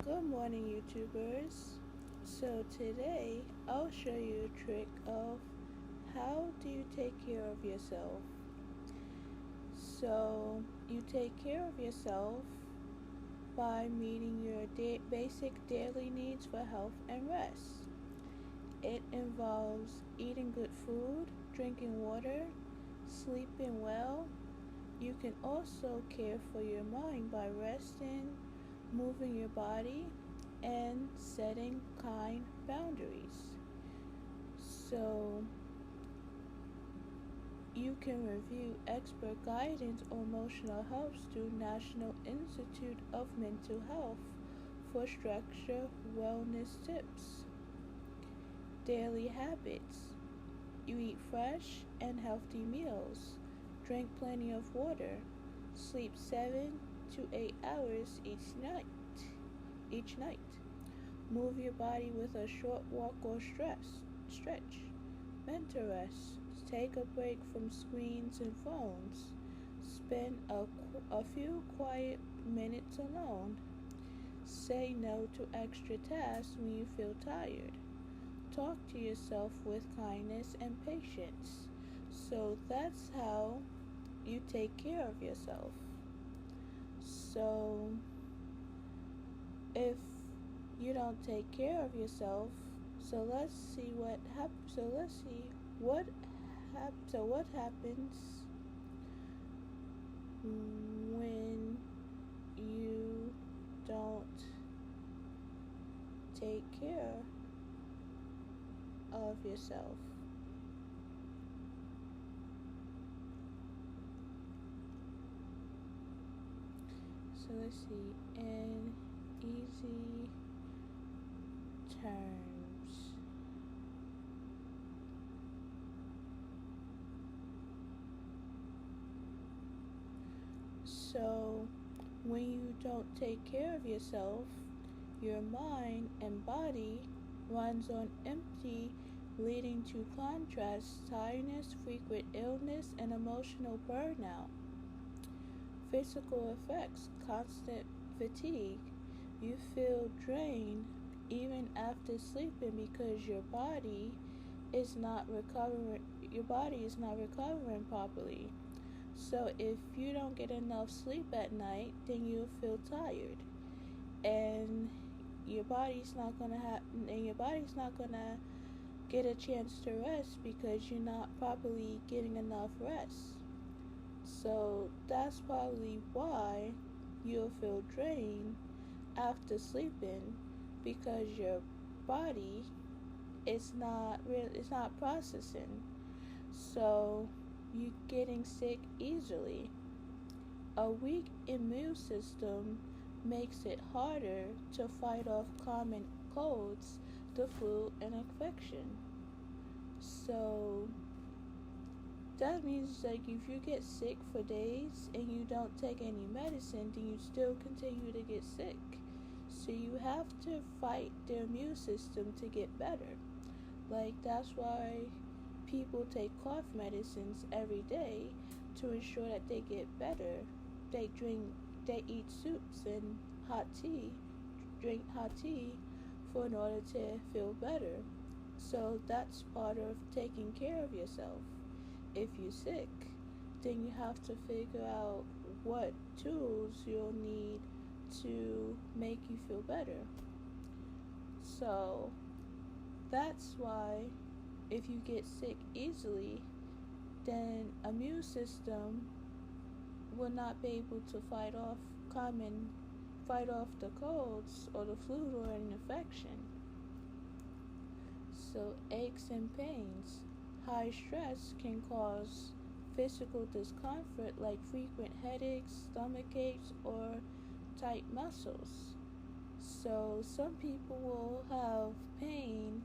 Good morning, YouTubers. So today I'll show you a trick of how do you take care of yourself. So you take care of yourself by meeting your basic daily needs for health and rest. It involves eating good food, drinking water, sleeping well. You can also care for your mind by resting, moving your body, and setting kind boundaries. So you can review expert guidance on emotional health through National Institute of Mental Health for structured wellness tips. Daily habits. You eat fresh and healthy meals. Drink plenty of water. Sleep 7 to 8 hours Each night. Move your body with a short walk or stretch. Mental rest. Take a break from screens and phones. Spend a few quiet minutes alone. Say no to extra tasks when you feel tired. Talk to yourself with kindness and patience. So that's how you take care of yourself. So if you don't take care of yourself, so let's see what happens. So what happens when you don't take care of yourself? So let's see, in easy terms. So when you don't take care of yourself, your mind and body runs on empty, leading to contrast, tiredness, frequent illness, and emotional burnout. Physical effects, constant fatigue. You feel drained even after sleeping because your body is not recovering properly. So if you don't get enough sleep at night, then you'll feel tired. And your body's not gonna get a chance to rest because you're not properly getting enough rest. So that's probably why you'll feel drained after sleeping, because your body it's not processing. So you're getting sick easily. A weak immune system makes it harder to fight off common colds, the flu, and infection. So that means like if you get sick for days and you don't take any medicine, then you still continue to get sick. So you have to fight their immune system to get better. Like that's why people take cough medicines every day to ensure that they get better. They eat soups and drink hot tea for in order to feel better. So that's part of taking care of yourself. If you're sick, then you have to figure out what tools you'll need to make you feel better. So that's why if you get sick easily, then immune system will not be able to fight off the colds or the flu or an infection. So aches and pains. High stress can cause physical discomfort like frequent headaches, stomach aches, or tight muscles. So some people will have pain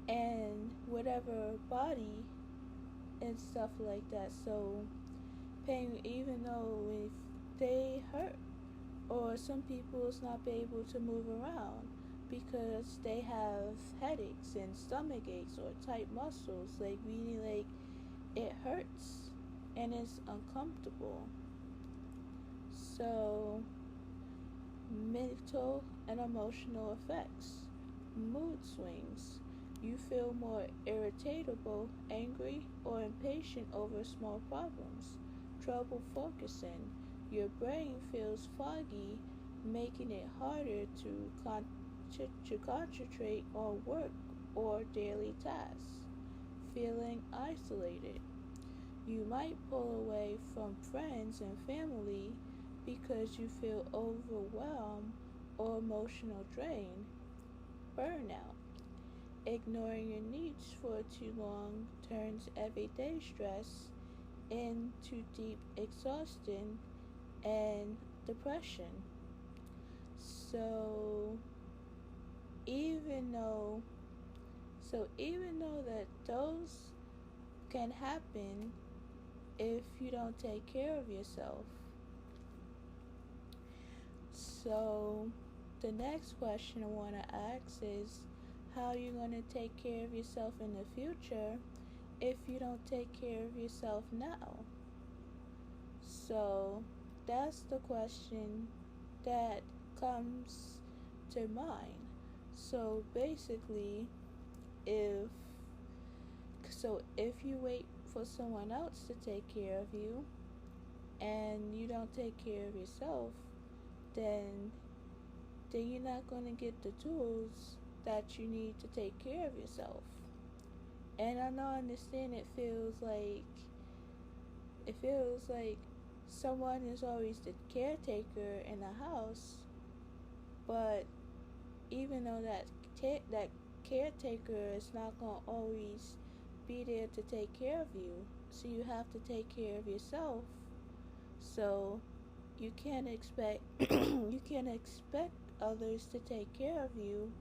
and whatever body and stuff like that. So pain even though if they hurt, or some people is not be able to move around because they have headaches and stomach aches or tight muscles, like really like it hurts and it's uncomfortable. So mental and emotional effects, mood swings. You feel more irritable, angry, or impatient over small problems. Trouble focusing. Your brain feels foggy, making it harder to concentrate on work or daily tasks. Feeling isolated. You might pull away from friends and family because you feel overwhelmed or emotional drain. Burnout. Ignoring your needs for too long turns everyday stress into deep exhaustion and depression. So even though even though that those can happen if you don't take care of yourself. So the next question I want to ask is how are you going to take care of yourself in the future if you don't take care of yourself now? So that's the question that comes to mind. So basically, if if you wait for someone else to take care of you and you don't take care of yourself, then you're not going to get the tools that you need to take care of yourself. And I know I understand it feels like someone is always the caretaker in the house, but even though that caretaker is not going to always be there to take care of you, so you have to take care of yourself. So you can't expect you can't expect others to take care of you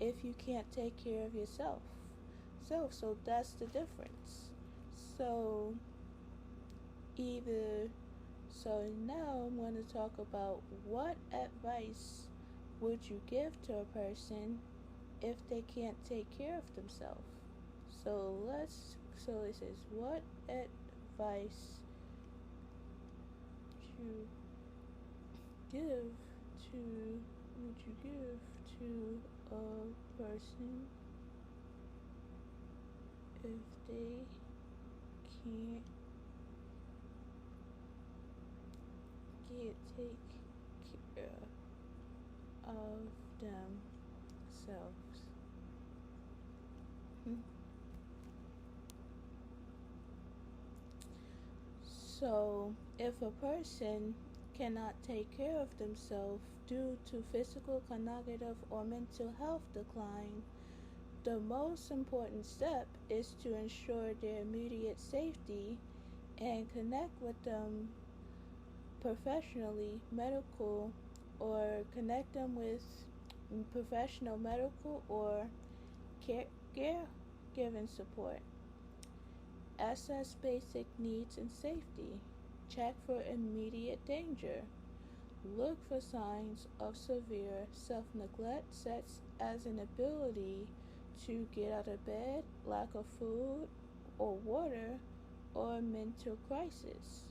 if you can't take care of yourself. So that's the difference. So either so now I'm going to talk about what advice would you give to a person if they can't take care of themselves. So it says what advice to give to would you give to a person if they can't take care of themselves? So, if a person cannot take care of themselves due to physical, cognitive, or mental health decline, the most important step is to ensure their immediate safety and connect with them professionally, medical, or connect them with professional medical or caregiving support. Assess basic needs and safety. Check for immediate danger. Look for signs of severe self neglect, such as inability to get out of bed, lack of food or water, or mental crisis.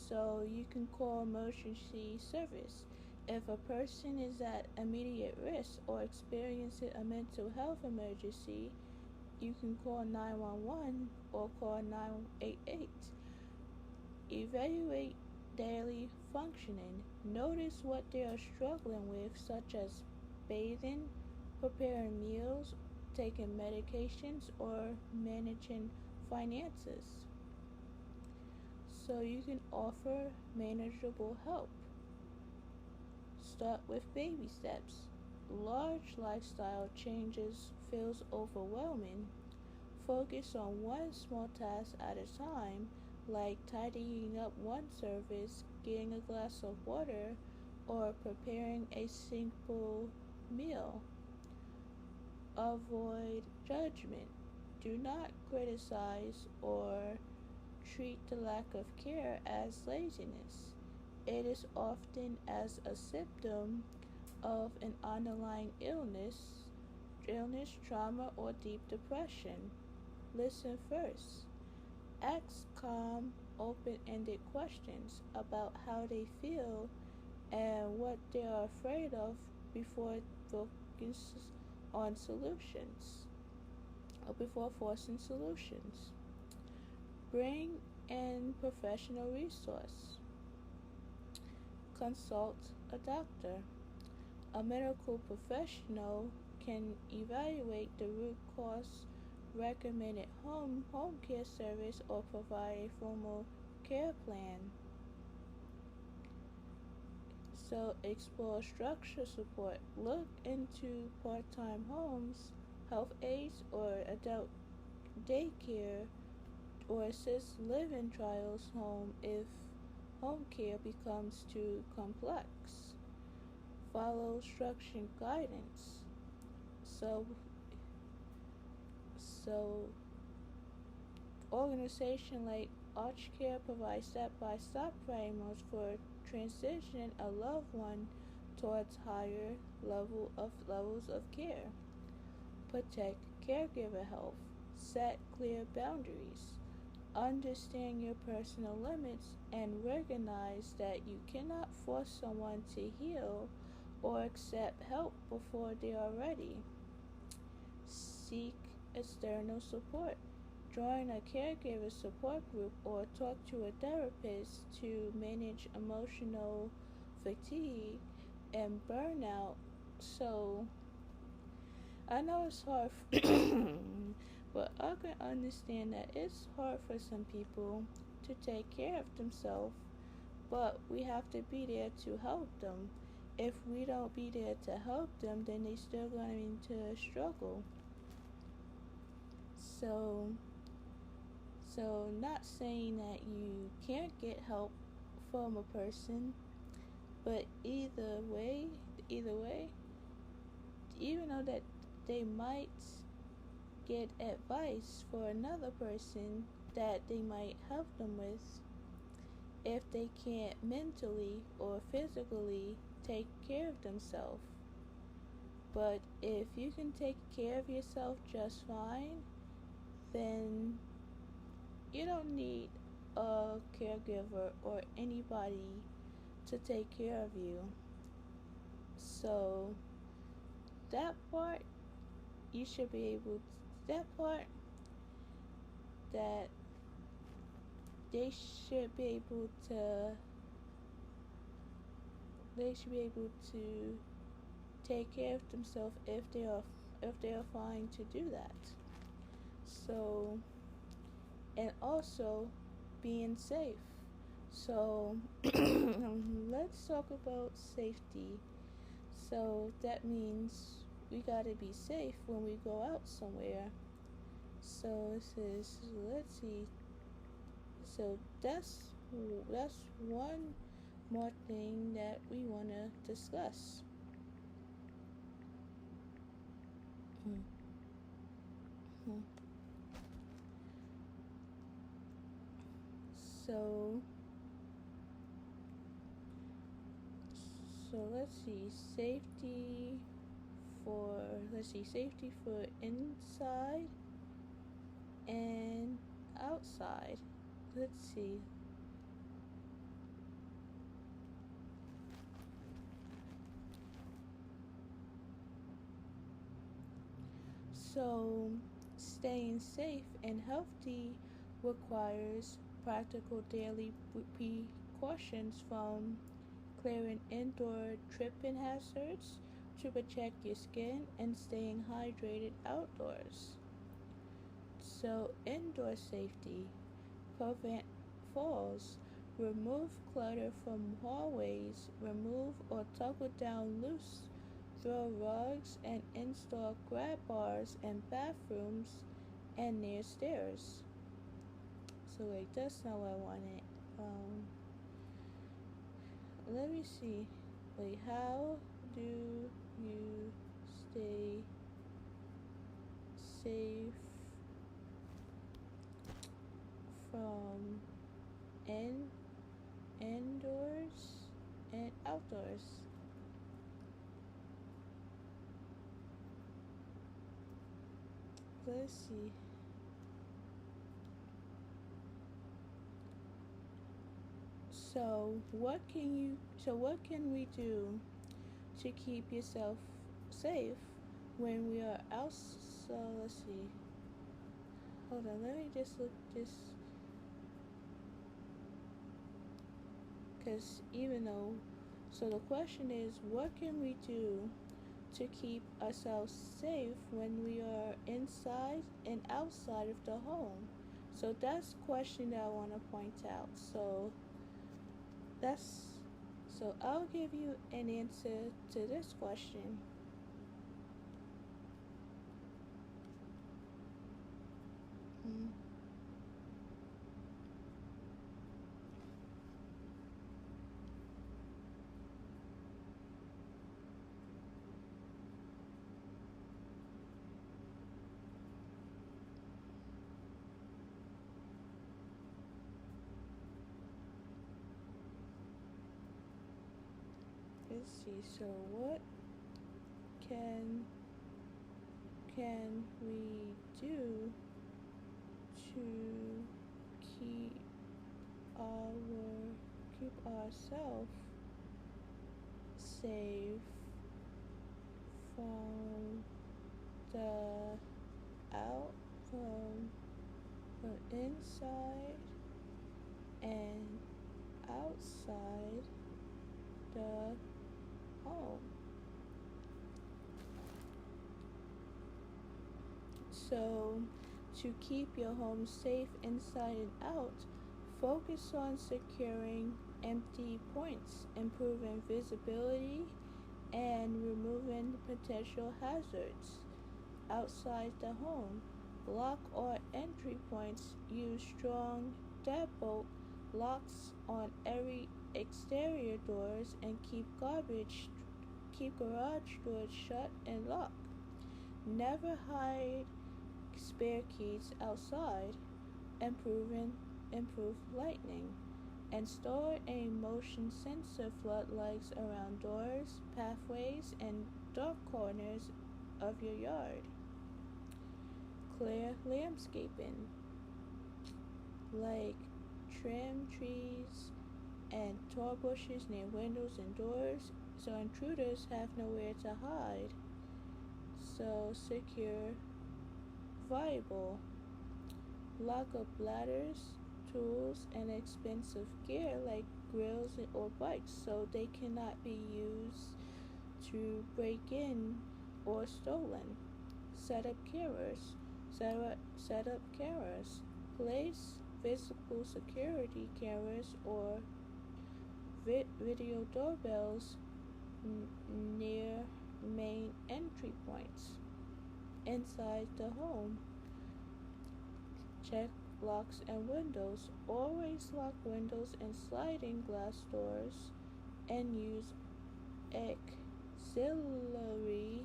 So you can call emergency service. If a person is at immediate risk or experiencing a mental health emergency, you can call 911 or call 988. Evaluate daily functioning. Notice what they are struggling with, such as bathing, preparing meals, taking medications, or managing finances. So you can offer manageable help. Start with baby steps. Large lifestyle changes feels overwhelming. Focus on one small task at a time, like tidying up one surface, getting a glass of water, or preparing a simple meal. Avoid judgment. Do not criticize or treat the lack of care as laziness. It is often as a symptom of an underlying illness, trauma, or deep depression. Listen first. Ask calm, open ended questions about how they feel and what they are afraid of before it focuses on solutions or before forcing solutions. Bring in professional resource. Consult a doctor. A medical professional can evaluate the root cause, recommend a home care service, or provide a formal care plan. So explore structure support. Look into part-time homes, health aides, or adult daycare or assist living trials home if home care becomes too complex. Follow structured guidance. So so organization like ArchCare provides step-by-step frameworks for transitioning a loved one towards higher levels of care. Protect caregiver health. Set clear boundaries. Understand your personal limits and recognize that you cannot force someone to heal or accept help before they are ready. Seek external support. Join a caregiver support group or talk to a therapist to manage emotional fatigue and burnout. So, I know it's hard, but I can understand that it's hard for some people to take care of themselves, but we have to be there to help them. If we don't be there to help them, then they still going to struggle. So, not saying that you can't get help from a person, but either way, even though that they might get advice for another person that they might help them with, if they can't mentally or physically take care of themselves. But if you can take care of yourself just fine, then you don't need a caregiver or anybody to take care of you. So that part you should be able to, that part that they should be able to take care of themselves if they are fine to do that. So, and also being safe. So let's talk about safety. So that means we gotta be safe when we go out somewhere. So it says, let's see. So that's one more thing that we wanna discuss. Mm-hmm. So let's see safety for inside and outside. Let's see. So staying safe and healthy requires practical daily precautions, from clearing indoor tripping hazards to protect your skin and staying hydrated outdoors. So, indoor safety: prevent falls, remove clutter from hallways, remove or toggle down loose throw rugs, and install grab bars in bathrooms and near stairs. So, wait, that's not what I wanted. Let me see. Wait, how do you stay safe from indoors and outdoors? Let's see. What can we do to keep yourself safe when we are out? So let's see. Hold on, let me just look this, because even though, so the question is, what can we do to keep ourselves safe when we are inside and outside of the home? So that's the question that I want to point out. That's so I'll give you an answer to this question. Mm. Let's see. So what can can we do to keep our keep ourselves safe from the out from inside and outside the home? So, to keep your home safe inside and out, focus on securing empty points, improving visibility, and removing potential hazards outside the home. Lock or entry points. Use strong deadbolt locks on every exterior doors and keep garage doors shut and locked. Never hide spare keys outside. Improve lighting. Install a motion sensor floodlights around doors, pathways, and dark corners of your yard. Clear landscaping, like trim trees and tall bushes near windows and doors, so intruders have nowhere to hide. So secure, viable. Lock up ladders, tools, and expensive gear like grills or bikes so they cannot be used to break in or stolen. Set up cameras. Set up cameras. Place visible security cameras or video doorbells near main entry points. Inside the home, check locks and windows. Always lock windows and sliding glass doors and use auxiliary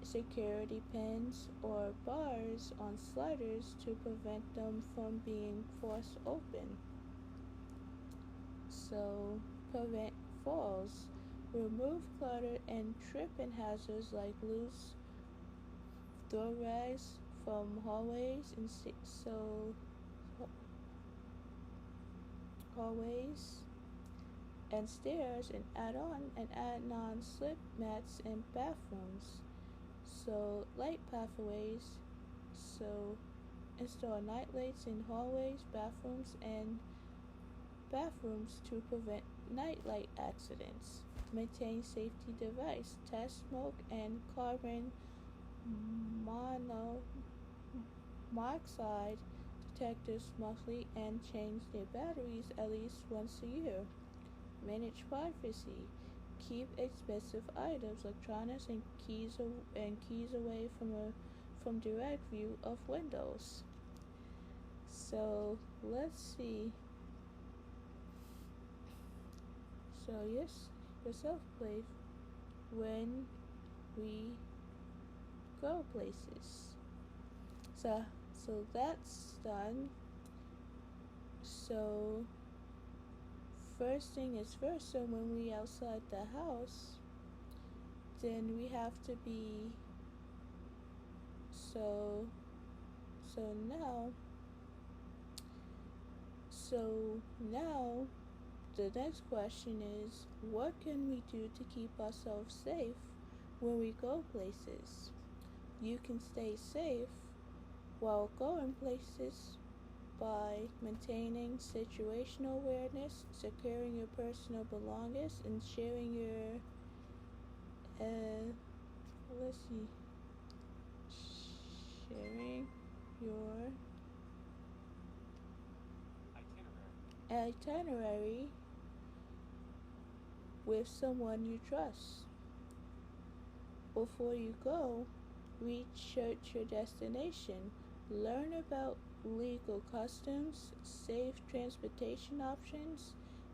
security pins or bars on sliders to prevent them from being forced open. So, prevent falls. Remove clutter and tripping hazards like loose throw rags from hallways and hallways and stairs, and add non-slip mats in bathrooms. So light pathways. So install night lights in hallways, bathrooms to prevent nightlight accidents. Maintain safety device. Test smoke and carbon monoxide detectors monthly and change their batteries at least once a year. Manage privacy. Keep expensive items, electronics, and keys away from direct view of windows. So let's see. So yes, yourself safe when we go places. So that's done. So first thing is first. So when we outside the house, then we have to be so so now so now the next question is, what can we do to keep ourselves safe when we go places? You can stay safe while going places by maintaining situational awareness, securing your personal belongings, and sharing your let's see, sharing your itinerary with someone you trust. Before you go, research your destination, learn about legal customs, safe transportation options,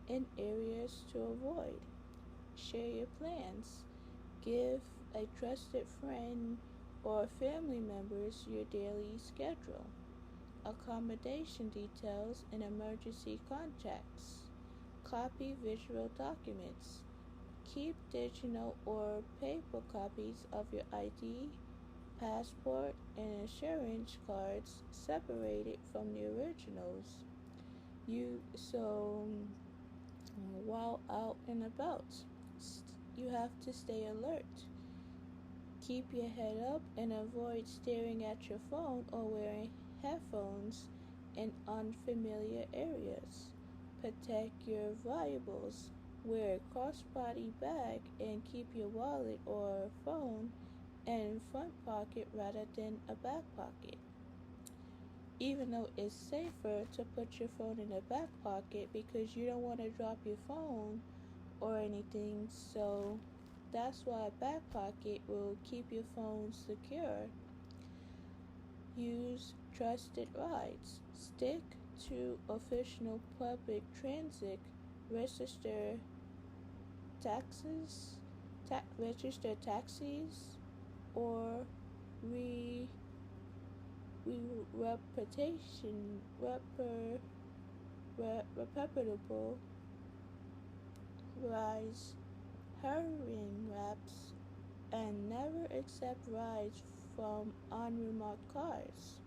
and areas to avoid. Share your plans. Give a trusted friend or family members your daily schedule, accommodation details, and emergency contacts. Copy visual documents. Keep digital or paper copies of your ID, passport, and insurance cards separated from the originals. While out and about, you have to stay alert. Keep your head up and avoid staring at your phone or wearing headphones in unfamiliar areas. Protect your valuables. Wear a crossbody bag and keep your wallet or phone in front pocket rather than a back pocket. Even though it's safer to put your phone in a back pocket because you don't want to drop your phone or anything, so that's why a back pocket will keep your phone secure. Use trusted rides. Stick to official public transit. Register taxes, register taxis, or re, reputation, reputable rides, hiring reps, and never accept rides from unremarked cars.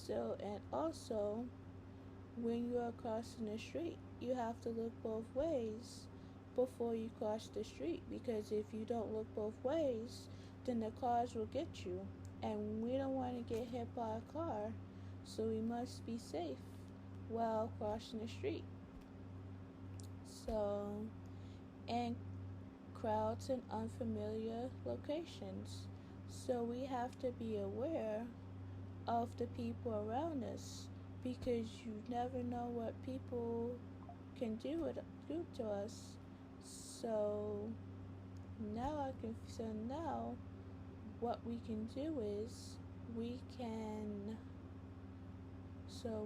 And also, when you are crossing the street, you have to look both ways before you cross the street, because if you don't look both ways, then the cars will get you. And we don't want to get hit by a car, so we must be safe while crossing the street. So, and crowds in unfamiliar locations. So we have to be aware of the people around us, because you never know what people can do to us. So now what we can do is we can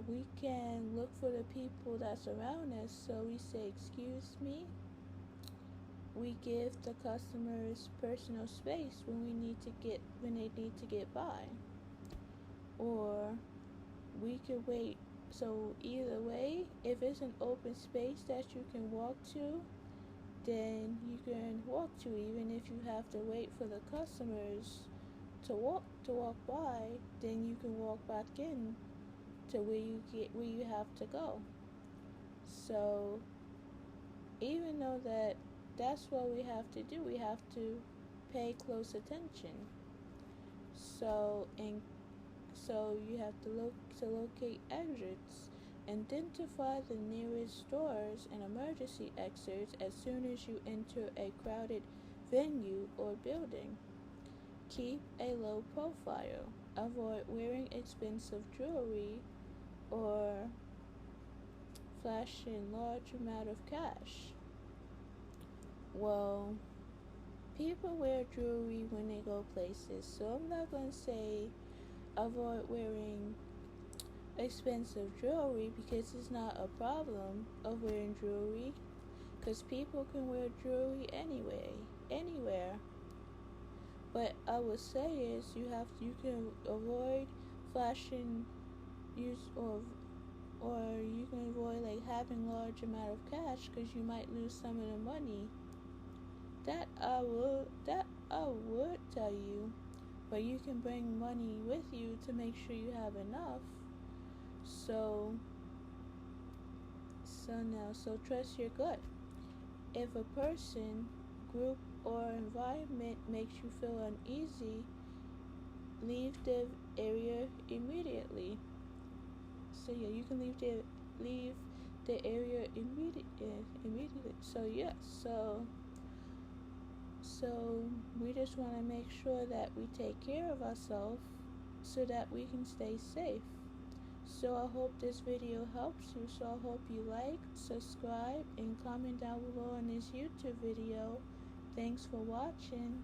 we can look for the people that's around us. So we say, excuse me. We give the customers personal space when they need to get by, or we could wait. So either way, if it's an open space that you can walk to, then you can walk to, even if you have to wait for the customers to walk by, then you can walk back in to where you have to go. So even though that's what we have to do, we have to pay close attention. So you have to locate exits, identify the nearest stores and emergency exits as soon as you enter a crowded venue or building. Keep a low profile. Avoid wearing expensive jewelry or flashing large amount of cash. Well, people wear jewelry when they go places, so I'm not going to say avoid wearing expensive jewelry, because it's not a problem of wearing jewelry, because people can wear jewelry anywhere. But I would say is you can avoid flashing use or you can avoid like having large amount of cash, because you might lose some of the money. That I would tell you, but you can bring money with you to make sure you have enough. So So trust your gut. If a person, group, or environment makes you feel uneasy, leave the area immediately. So yeah, you can leave the area immediately. So we just want to make sure that we take care of ourselves so that we can stay safe. So I hope this video helps you. So I hope you like, subscribe, and comment down below on this YouTube video. Thanks for watching.